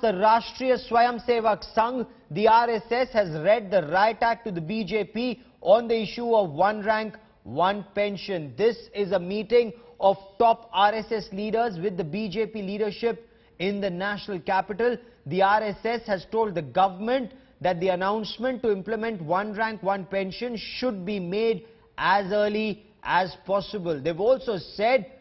The Rashtriya Swayamsevak Sangh, the RSS, has read the riot act to the BJP on the issue of one rank, one pension. This is a meeting of top RSS leaders with the BJP leadership in the national capital. The RSS has told the government that the announcement to implement one rank, one pension should be made as early as possible. They've also said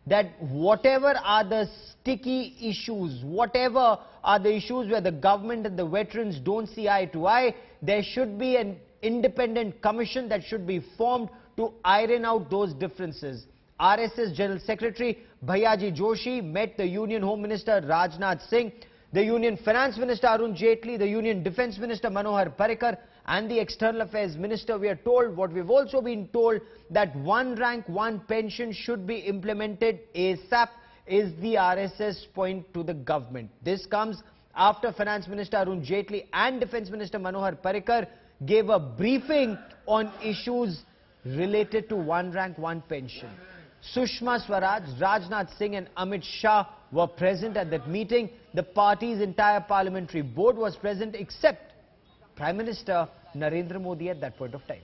that whatever are the sticky issues, whatever are the issues where the government and the veterans don't see eye to eye, there should be an independent commission that should be formed to iron out those differences. RSS General Secretary Bhaiyaji Joshi met the Union Home Minister Rajnath Singh, the Union Finance Minister Arun Jaitley, the Union Defence Minister Manohar Parrikar and the External Affairs Minister. We are told, what we've also been told, that one rank, one pension should be implemented ASAP, is the RSS point to the government. This comes after Finance Minister Arun Jaitley and Defence Minister Manohar Parrikar gave a briefing on issues related to one rank, one pension. Sushma Swaraj, Rajnath Singh and Amit Shah were present at that meeting. The party's entire parliamentary board was present except Prime Minister Narendra Modi at that point of time.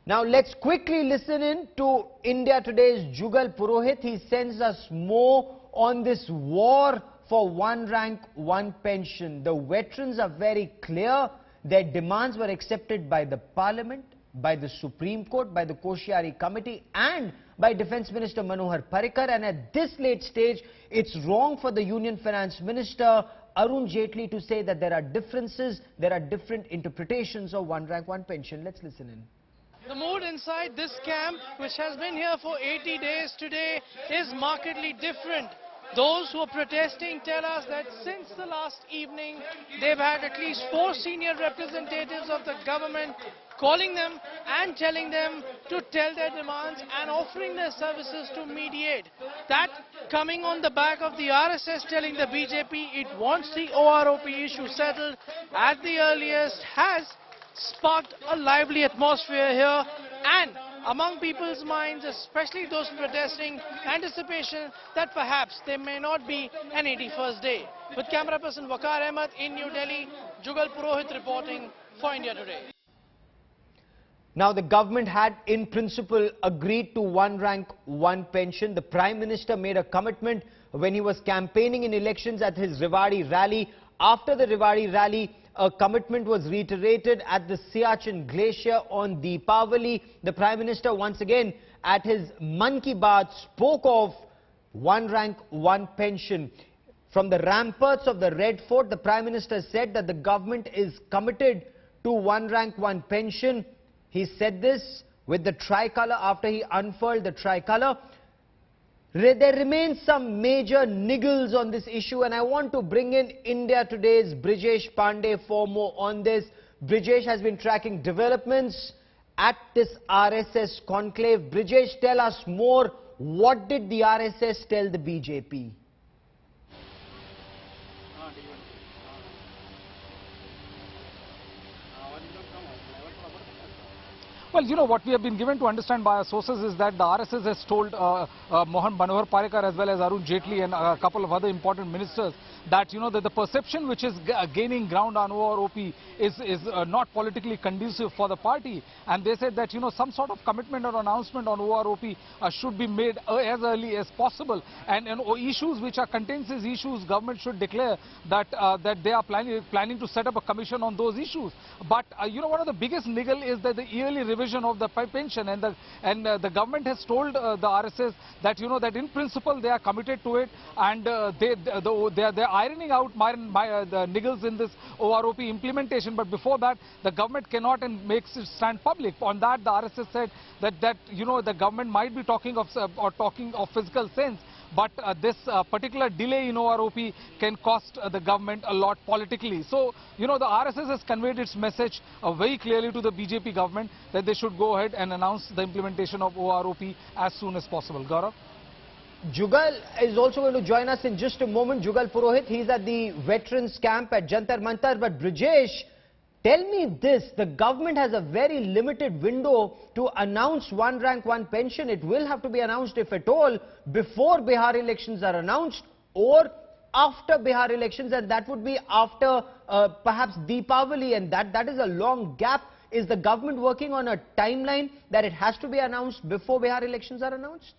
Now let's quickly listen in to India Today's Jugal Purohit. He sends us more on this war for one rank, one pension. The veterans are very clear. Their demands were accepted by the Parliament, by the Supreme Court, by the Koshyari Committee and by Defence Minister Manohar Parrikar, and at this late stage it's wrong for the Union Finance Minister Arun Jaitley to say that there are differences, there are different interpretations of one rank, one pension. Let's listen in. The mood inside this camp, which has been here for 80 days today, is markedly different. Those who are protesting tell us that since the last evening, they've had at least 4 senior representatives of the government calling them and telling them to tell their demands and offering their services to mediate. That coming on the back of the RSS telling the BJP it wants the OROP issue settled at the earliest has sparked a lively atmosphere here, and among people's minds, especially those protesting, anticipation that perhaps there may not be an 81st day. With camera person Waqar Ahmed in New Delhi, Jugal Purohit reporting for India Today. Now the government had in principle agreed to one rank, one pension. The Prime Minister made a commitment when he was campaigning in elections at his Rewari rally. After the Rewari rally, a commitment was reiterated at the Siachen Glacier on Deepavali. The Prime Minister once again at his Mann Ki Baat spoke of one rank, one pension. From the ramparts of the Red Fort, the Prime Minister said that the government is committed to one rank, one pension. He said this with the tricolour after he unfurled the tricolour. There remains some major niggles on this issue, and I want to bring in India Today's Brijesh Pandey for more on this. Brijesh has been tracking developments at this RSS conclave. Brijesh, tell us more. What did the RSS tell the BJP? Well, you know, what we have been given to understand by our sources is that the RSS has told Manohar Parrikar as well as Arun Jaitley and a couple of other important ministers that, you know, that the perception which is gaining ground on OROP is not politically conducive for the party. And they said that, you know, some sort of commitment or announcement on OROP should be made as early as possible. And issues which are contentious issues, government should declare that that they are planning to set up a commission on those issues. But, you know, one of the biggest niggle is that the yearly revision of the pension, and the government has told the RSS that, you know, that in principle they are committed to it, and they are ironing out the niggles in this OROP implementation. But before that, the government cannot and makes it stand public. On that, the RSS said that you know, the government might be talking of physical sense, but this particular delay in OROP can cost the government a lot politically. So, you know, the RSS has conveyed its message very clearly to the BJP government that they should go ahead and announce the implementation of OROP as soon as possible. Gaurav? Jugal is also going to join us in just a moment. Jugal Purohit, he's at the veterans camp at Jantar Mantar. But Brijesh, Tell me this, the government has a very limited window to announce one rank, one pension. It will have to be announced, if at all, before Bihar elections are announced or after Bihar elections, and that would be after perhaps Deepavali, and that is a long gap. Is the government working on a timeline that it has to be announced before Bihar elections are announced?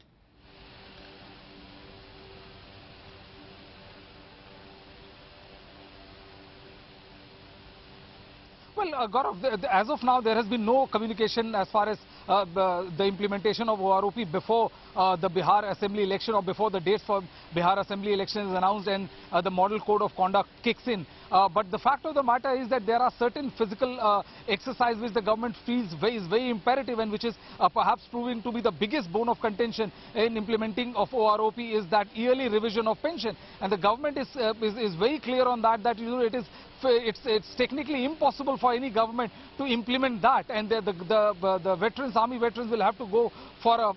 Well, Gaurav, as of now, there has been no communication as far as the implementation of OROP before the Bihar Assembly election or before the dates for Bihar Assembly election is announced and the Model Code of Conduct kicks in. But the fact of the matter is that there are certain physical exercise which the government feels is very imperative and which is perhaps proving to be the biggest bone of contention in implementing of OROP is that yearly revision of pension. And the government is very clear on that, it's technically impossible for any government to implement that, and the veterans, army veterans, will have to go for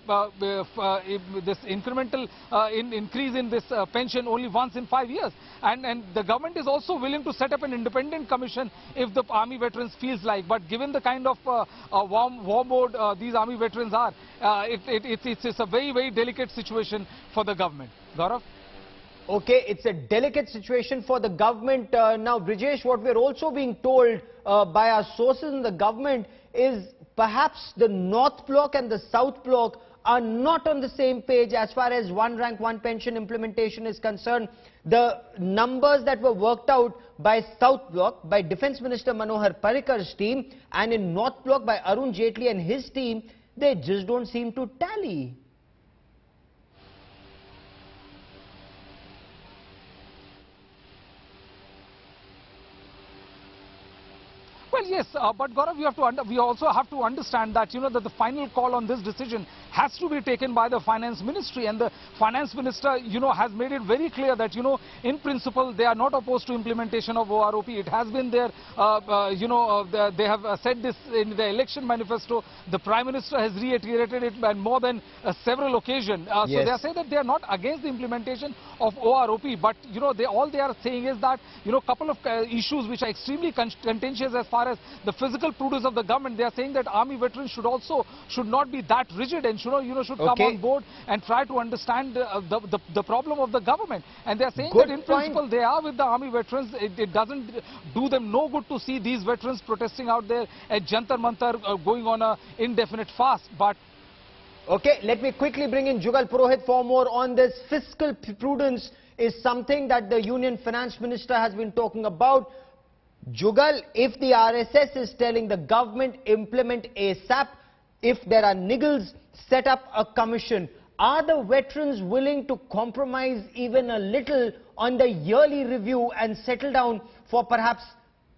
this incremental increase in this pension only once in 5 years. And the government is also willing to set up an independent commission if the army veterans feels like. But given the kind of war mode these army veterans are, it's a very, very delicate situation for the government. Gaurav? Okay, it's a delicate situation for the government. Now, Brijesh, what we're also being told by our sources in the government is perhaps the North Bloc and the South Bloc are not on the same page as far as one rank, one pension implementation is concerned. The numbers that were worked out by South Bloc, by Defence Minister Manohar Parikar's team, and in North Bloc by Arun Jaitley and his team, they just don't seem to tally. Well, yes, but Gaurav, we also have to understand that, that the final call on this decision has to be taken by the finance ministry, and the finance minister, has made it very clear that, in principle, they are not opposed to implementation of OROP. It has been there, they have said this in the election manifesto. The Prime Minister has reiterated it on more than several occasions. Yes. So they are saying that they are not against the implementation of OROP, but, all they are saying is that, couple of issues which are extremely contentious as far as the physical prudence of the government. They are saying that army veterans should not be that rigid and should come on board and try to understand the problem of the government. And they are saying that in principle they are with the army veterans. It doesn't do them no good to see these veterans protesting out there at Jantar Mantar going on an indefinite fast. But okay, let me quickly bring in Jugal Purohit for more on this. Fiscal prudence is something that the Union Finance Minister has been talking about. Jugal, if the RSS is telling the government implement ASAP, if there are niggles, set up a commission, are the veterans willing to compromise even a little on the yearly review and settle down for perhaps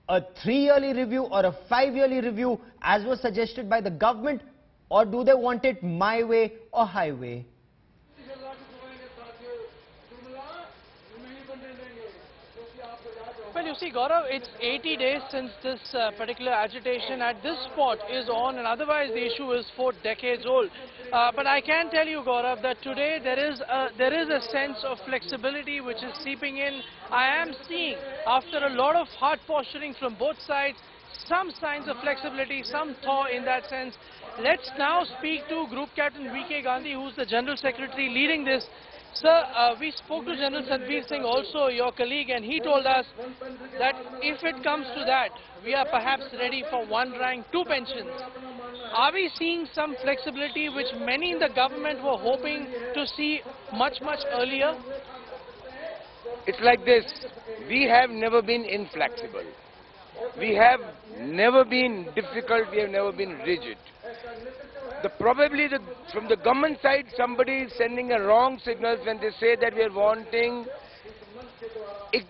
a 3-yearly review or a 5-yearly review as was suggested by the government, or do they want it my way or highway? Well, you see, Gaurav, it's 80 days since this particular agitation at this spot is on, and otherwise the issue is 4 decades old. But I can tell you, Gaurav, that today there is a sense of flexibility which is seeping in. I am seeing, after a lot of hard posturing from both sides, some signs of flexibility, some thaw in that sense. Let's now speak to Group Captain V.K. Gandhi, who's the General Secretary leading this. Sir, we spoke to General Sadhbir Singh, also your colleague, and he told us that if it comes to that, we are perhaps ready for one rank, two pensions. Are we seeing some flexibility which many in the government were hoping to see much earlier? It's like this. We have never been inflexible. We have never been difficult. We have never been rigid. Probably from the government side, somebody is sending a wrong signals when they say that we are wanting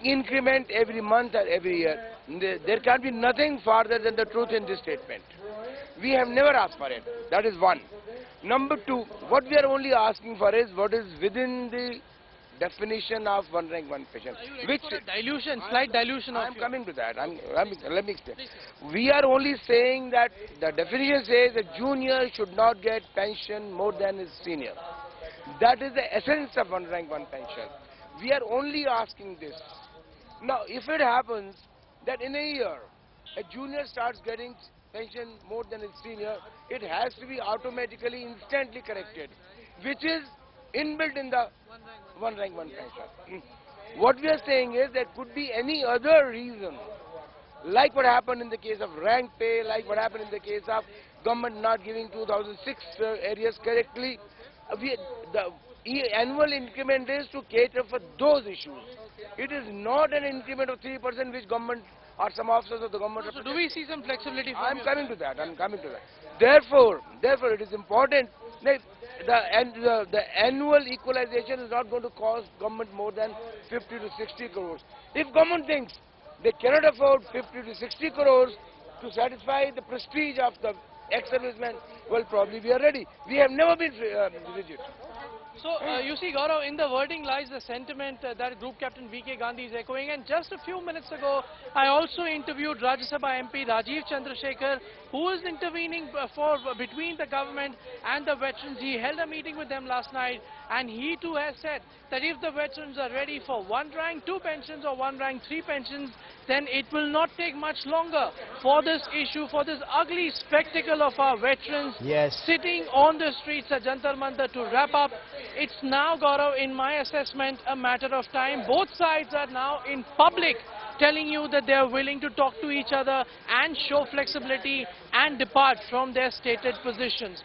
increment every month or every year. There can't be nothing farther than the truth in this statement. We have never asked for it. That is one. Number two, what we are only asking for is what is within the definition of one rank, one pension. Which dilution, slight dilution of... I'm coming to that. Let me explain. We are only saying that the definition says a junior should not get pension more than his senior. That is the essence of one rank, one pension. We are only asking this. Now, if it happens that in a year, a junior starts getting pension more than a senior, it has to be automatically, instantly corrected, which is inbuilt in the one rank, one pension. What we are saying is there could be any other reason, like what happened in the case of rank pay, like what happened in the case of government not giving 2006 areas correctly. The annual increment is to cater for those issues. It is not an increment of 3% which government or some officers of the government. So do we see some flexibility? I'm coming to that. Therefore, it is important that the annual equalization is not going to cost government more than 50 to 60 crores. If government thinks they cannot afford 50 to 60 crores to satisfy the prestige of the ex-servicemen, well, probably we are ready. We have never been rigid. So, you see, Gaurav, in the wording lies the sentiment that Group Captain V.K. Gandhi is echoing. And just a few minutes ago, I also interviewed Rajya Sabha MP Rajiv Chandrasekhar, who is intervening between the government and the veterans. He held a meeting with them last night, and he too has said that if the veterans are ready for one rank 2 pensions or one rank 3 pensions, then it will not take much longer for this issue, for this ugly spectacle of our veterans sitting on the streets at Jantar Mantar to wrap up. It's now, Gaurav, in my assessment, a matter of time. Both sides are now in public telling you that they are willing to talk to each other and show flexibility and depart from their stated positions.